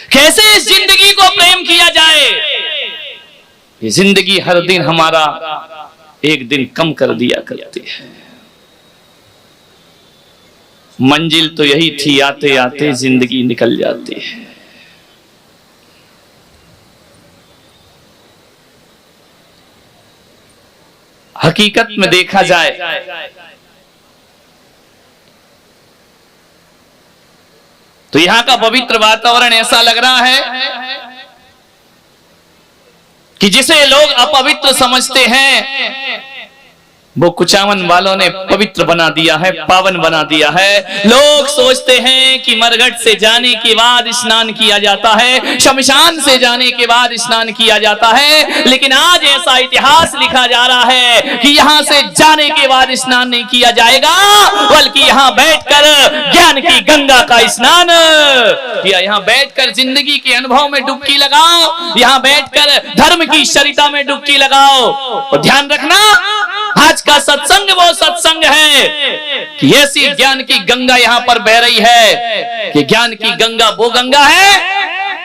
कैसे इस जिंदगी को प्रेम किया जाए। ये जिंदगी हर दिन हमारा एक दिन कम कर दिया करती है। मंजिल तो यही थी, आते आते जिंदगी निकल जाती है। हकीकत में देखा जाए तो यहां का पवित्र वातावरण ऐसा लग रहा है कि जिसे लोग अपवित्र समझते हैं वो कुचामन वालों ने पवित्र बना दिया है, पावन बना दिया है। लोग सोचते हैं कि मरघट से जाने के बाद स्नान किया जाता है, शमशान से जाने के बाद स्नान किया जाता है, लेकिन आज ऐसा इतिहास लिखा जा रहा है कि यहाँ से जाने के बाद स्नान नहीं किया जाएगा, बल्कि यहाँ बैठकर ज्ञान की गंगा का स्नान किया। यहाँ बैठकर जिंदगी के अनुभव में डुबकी लगाओ, यहाँ बैठकर धर्म की सरिता में डुबकी लगाओ। और ध्यान रखना, आज का सत्संग वो सत्संग है कि ऐसी ज्ञान की गंगा यहाँ पर बह रही है कि ज्ञान की गंगा वो गंगा है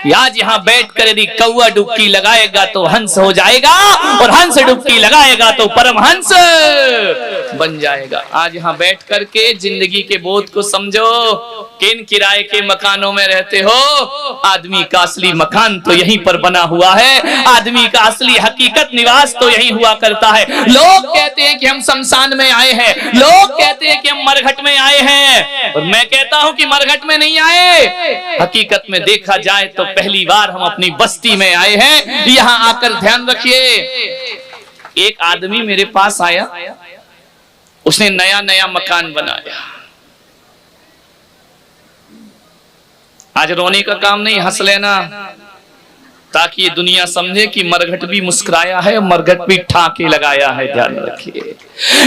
कि आज यहाँ बैठकर यदि कौवा डुबकी लगाएगा तो हंस हो जाएगा, और हंस डुबकी लगाएगा तो परमहंस बन जाएगा। आज यहाँ बैठ करके जिंदगी के बोध को समझो। किन किराए के मकानों में रहते हो? आदमी का असली मकान तो यहीं पर बना हुआ है, आदमी का असली हकीकत निवास तो यहीं हुआ करता है। लोग कहते हैं कि हम शमशान में आए हैं, लोग कहते हैं कि हम मरघट में आए हैं, और मैं कहता हूं कि मरघट में नहीं आए। हकीकत में देखा जाए तो पहली बार हम अपनी बस्ती में आए हैं। यहाँ आकर ध्यान रखिए, एक आदमी मेरे पास आया, उसने नया नया मकान बनाया। आज रोने का काम नहीं, हंस लेना, ताकि ये दुनिया समझे कि मरघट भी मुस्कुराया है, मरघट भी ठाके लगाया है। ध्यान रखिए।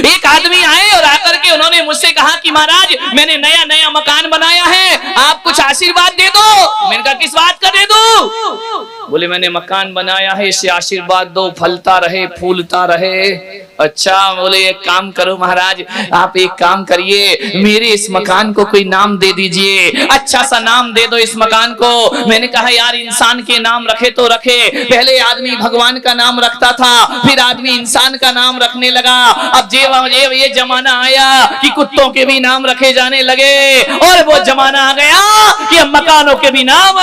एक आदमी आए और आकर के उन्होंने मुझसे कहा कि महाराज मैंने नया नया मकान बनाया है, आप कुछ आशीर्वाद दे दो। मैंने कहा किस बात का दे दो? बोले मैंने मकान बनाया है, इसे आशीर्वाद दो, फलता रहे फूलता रहे। अच्छा, बोले एक काम करो महाराज, आप एक काम करिए, मेरे इस मकान को कोई नाम दे दीजिए, अच्छा सा नाम दे दो इस मकान को। मैंने कहा यार इंसान के नाम रखे तो रखे, पहले आदमी भगवान का नाम रखता था, फिर आदमी इंसान का नाम रखने लगा। अब ये जमाना आया कि कुत्तों के भी नाम रखे जाने लगे, और वो जमाना आ गया कि अब मकानों के भी नाम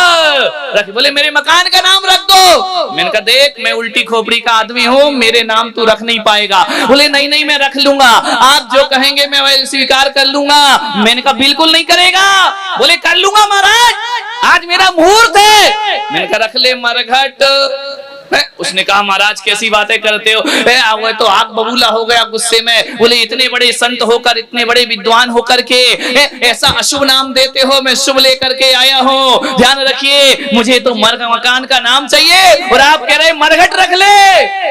रखे। बोले मेरे मकान का नाम रख दो। मैंने कहा देख मैं उल्टी खोपड़ी का आदमी हूँ, मेरे नाम तू रख नहीं पाएगा। बोले नहीं नहीं मैं रख लूंगा, आप जो कहेंगे मैं वही स्वीकार कर लूंगा। मैंने कहा बिल्कुल नहीं करेगा। बोले कर लूंगा महाराज, आज मेरा मुहूर्त है। मैंने कहा रख ले मरघट। उसने कहा महाराज कैसी बातें करते हो, वो तो आग बबूला हो गया गुस्से में। बोले इतने बड़े संत होकर, इतने बड़े विद्वान होकर के ऐसा अशुभ नाम देते हो, मैं शुभ लेकर के आया हूँ। ध्यान रखिए, मुझे तो मकान का नाम चाहिए और आप कह रहे मरघट रख ले।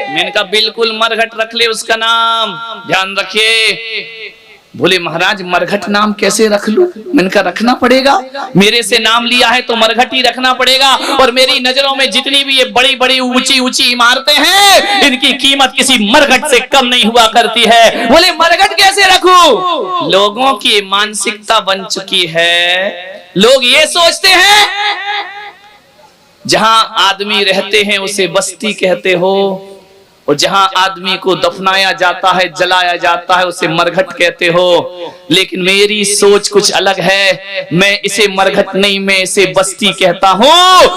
मैंने कहा बिल्कुल मरघट रख ले उसका नाम। ध्यान रखिए। बोले महाराज मरघट नाम कैसे रख लूं? मैंने कहा रखना पड़ेगा, मेरे से नाम लिया है तो मरघट ही रखना पड़ेगा। और मेरी नजरों में जितनी भी ये बड़ी बड़ी ऊंची ऊंची इमारतें हैं, इनकी कीमत किसी मरघट से कम नहीं हुआ करती है। बोले मरघट कैसे रखूं? लोगों की मानसिकता बन चुकी है, लोग ये सोचते हैं जहां आदमी रहते हैं उसे बस्ती कहते हो, और जहां आदमी को दफनाया जाता है, जलाया जाता है, उसे मरघट कहते हो। लेकिन मेरी सोच कुछ अलग है, मैं इसे मरघट नहीं, मैं इसे बस्ती कहता हूँ,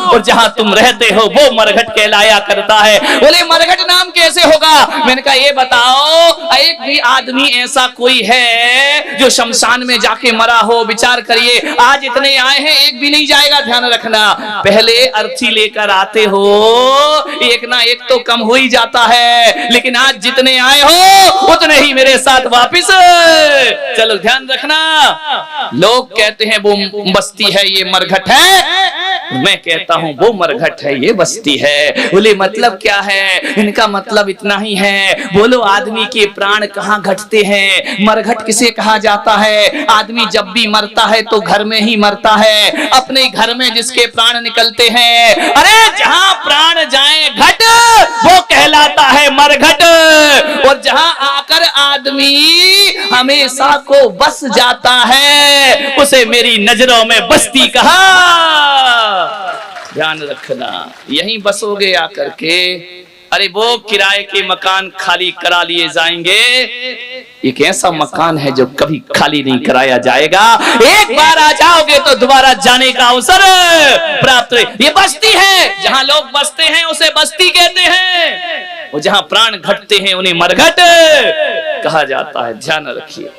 और जहां तुम रहते हो वो मरघट कहलाया करता है। बोले मरघट नाम कैसे होगा? मैंने कहा ये बताओ, एक भी आदमी ऐसा कोई है जो शमशान में जाके मरा हो? विचार करिए, आज इतने आए हैं एक भी नहीं जाएगा। ध्यान रखना, पहले अर्थी लेकर आते हो, एक ना एक तो कम हो ही जाता है, लेकिन आज जितने आए हो उतने ही मेरे साथ वापिस चलो। ध्यान रखना, लोग कहते हैं वो बस्ती है, ये मरघट है, मैं कहता हूं वो मरघट है, ये बस्ती है। बोले मतलब क्या है? इनका मतलब इतना ही है, बोलो आदमी के प्राण कहाँ घटते हैं? मरघट किसे कहा जाता है? आदमी जब भी मरता है तो घर में ही मरता है, अपने घर में जिसके प्राण निकलते हैं। अरे जहां प्राण जाए घट, वो कहलाता है मरघट। और जहां आकर आदमी हमेशा को बस जाता है, उसे मेरी नजरों में बस्ती कहा। ध्यान रखना, यहीं बसोगे आकर के। अरे वो किराए के मकान खाली करा लिए जाएंगे, एक ऐसा मकान है जो कभी खाली नहीं कराया जाएगा। एक बार आ जाओगे तो दोबारा जाने का अवसर प्राप्त है। ये बस्ती है, जहां लोग बसते हैं उसे बस्ती कहते हैं, और जहां प्राण घटते हैं उन्हें मरघट कहा जाता है। ध्यान रखिए,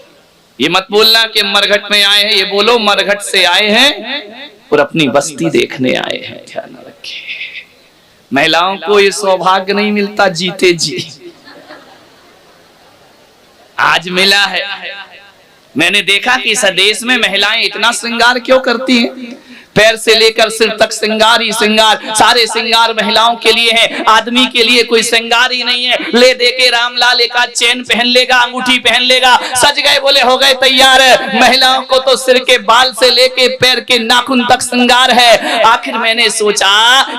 ये मत बोलना कि मरघट में आए हैं, ये बोलो मरघट से आए हैं और अपनी बस्ती देखने आए हैं। ध्यान रखिए, महिलाओं को ये सौभाग्य नहीं मिलता जीते जी, आज मिला है। मैंने देखा कि इस देश में महिलाएं इतना श्रृंगार क्यों करती हैं, पैर से लेकर सिर तक श्रृंगार ही श्रृंगार, सारे श्रृंगार महिलाओं के लिए है, आदमी के लिए कोई श्रृंगार ही नहीं है। ले दे के रामलाल एक आध चेन पहन लेगा, अंगूठी पहन लेगा, सज गए बोले हो गए तैयार। महिलाओं को तो सिर के बाल से लेके पैर के नाखून तक श्रृंगार है। आखिर मैंने सोचा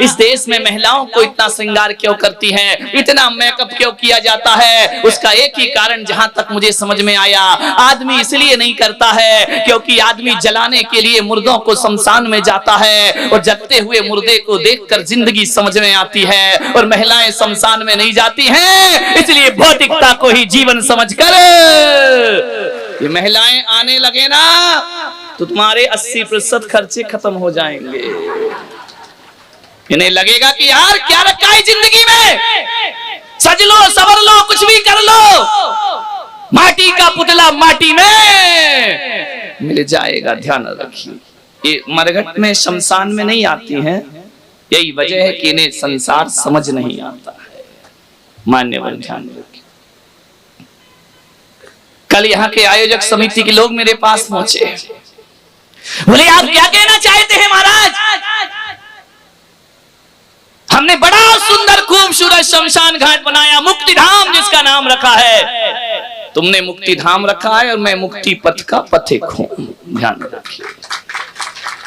इस देश में महिलाओं को इतना श्रृंगार क्यों करती है, इतना मेकअप क्यों किया जाता है। उसका एक ही कारण जहां तक मुझे समझ में आया, आदमी इसलिए नहीं करता है क्योंकि आदमी जलाने के लिए मुर्दों को शमशान में जाता है और जलते हुए मुर्दे को देखकर जिंदगी समझ में आती है, और महिलाएं शमशान में नहीं जाती हैं, इसलिए भौतिकता को ही जीवन समझकर ये महिलाएं आने लगे ना तो तुम्हारे 80% खर्चे खत्म हो जाएंगे। इन्हें लगेगा कि यार क्या रखा है जिंदगी में, सज लो सवर लो कुछ भी कर लो, माटी का पुतला माटी में मिल जाएगा। ध्यान रखिए, ये मरघट में शमशान में नहीं आती हैं, यही वजह है कि इन्हें संसार समझ नहीं आता है। मान्यवर ध्यान रखिए, कल यहाँ के आयोजक समिति के लोग मेरे पास पहुंचे, बोले आप क्या कहना चाहते हैं महाराज, हमने बड़ा सुंदर खूबसूरत शमशान घाट बनाया, मुक्ति धाम जिसका नाम रखा है। तुमने मुक्ति धाम रखा है और मैं मुक्ति पथ का पथिक हूं। ध्यान रखिए,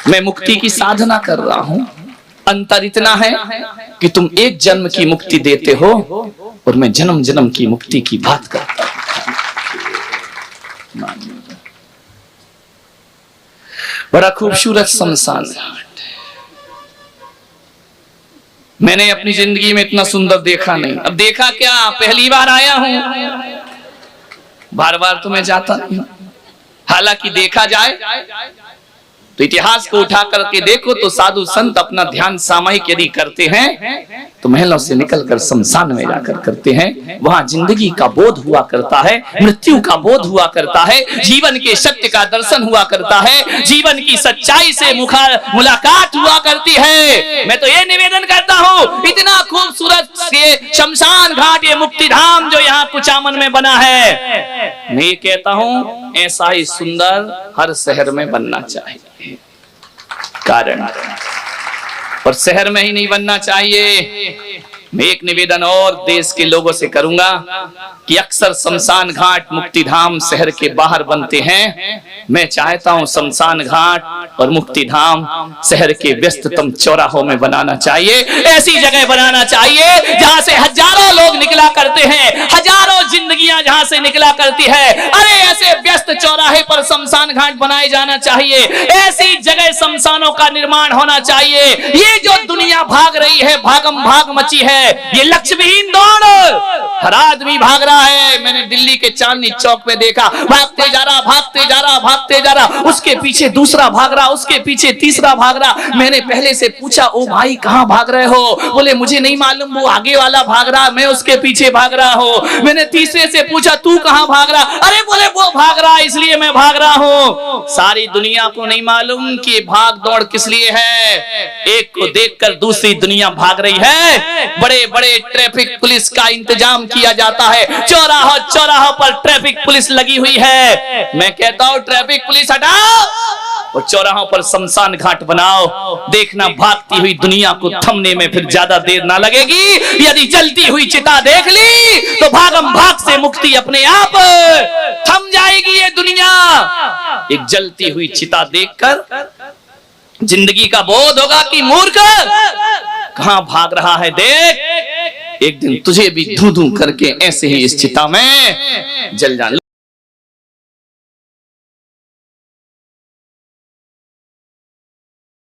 मैं मुक्ति की साधना कर रहा हूं, अंतर इतना है कि तुम एक जन्म की मुक्ति देते हो और मैं जन्म जन्म की मुक्ति की बात करता हूं। बड़ा खूबसूरत शमशान घाट, मैंने अपनी जिंदगी में इतना सुंदर देखा नहीं। अब देखा क्या, पहली बार आया हूं, बार बार तो मैं जाता नहीं। हालांकि देखा जाए तो इतिहास को उठा करके देखो तो साधु संत अपना ध्यान सामायिक यदि करते हैं तो महलों से निकलकर शमशान में जाकर करते हैं। वहां जिंदगी का बोध हुआ करता है, मृत्यु का बोध हुआ करता है, जीवन के सत्य का दर्शन हुआ करता है, जीवन की सच्चाई से मुलाकात हुआ करती है। मैं तो ये निवेदन करता हूँ, इतना खूबसूरत ये शमशान घाट, ये मुक्ति धाम जो यहाँ कुचामन में बना है, मैं ये कहता हूँ ऐसा ही सुंदर हर शहर में बनना चाहिए। कारण और शहर में ही नहीं बनना चाहिए। मैं एक निवेदन और देश के लोगों से करूंगा कि अक्सर शमशान घाट मुक्ति धाम शहर के बाहर बनते हैं। मैं चाहता हूं शमशान घाट और मुक्ति धाम शहर के व्यस्ततम चौराहों में बनाना चाहिए। ऐसी जगह बनाना चाहिए जहां से हजारों लोग निकला करते हैं, हजारों जिंदगियां जहां से निकला करती है। अरे ऐसे व्यस्त चौराहे पर शमशान घाट बनाए जाना चाहिए, ऐसी जगह शमशानों का निर्माण होना चाहिए। ये जो दुनिया भाग रही है, भागम भाग मची है, ये लक्ष्य विहीन दौड़, हर आदमी भाग रहा है। मैंने दिल्ली के चांदनी चौक पे देखा, भागते जा रहा, भागते जा रहा, भागते जा रहा, उसके पीछे दूसरा भाग रहा, उसके पीछे तीसरा भाग रहा। मैंने पहले से पूछा, ओ भाई कहां भाग रहे हो? बोले मुझे नहीं मालूम, वो आगे वाला भाग रहा, मैं उसके पीछे भाग रहा हूँ। मैंने तीसरे से पूछा, तू कहां भाग रहा? अरे बोले वो भाग रहा इसलिए मैं भाग रहा हूँ। सारी दुनिया को नहीं मालूम कि भाग दौड़ किस लिए है। एक को देखकर दूसरी दुनिया भाग रही है। बड़े बड़े ट्रैफिक पुलिस का इंतजाम किया जाता है, चौराहा चौराहा पर ट्रैफिक पुलिस लगी हुई है। मैं कहता हूँ ट्रैफिक पुलिस हटाओ और चौराहों पर शमशान घाट बनाओ। देखना भागती हुई दुनिया को थमने में फिर ज्यादा देर ना लगेगी। यदि जलती हुई चिता देख ली तो भागम भाग से मुक्ति अपने आप थम जाएगी। ये दुनिया एक जलती हुई चिता देखकर जिंदगी का बोध होगा कि मूर्ख कहां भाग रहा है। देख एक दिन तुझे भी धू धू करके ऐसे ही इस चिता में जल जाना।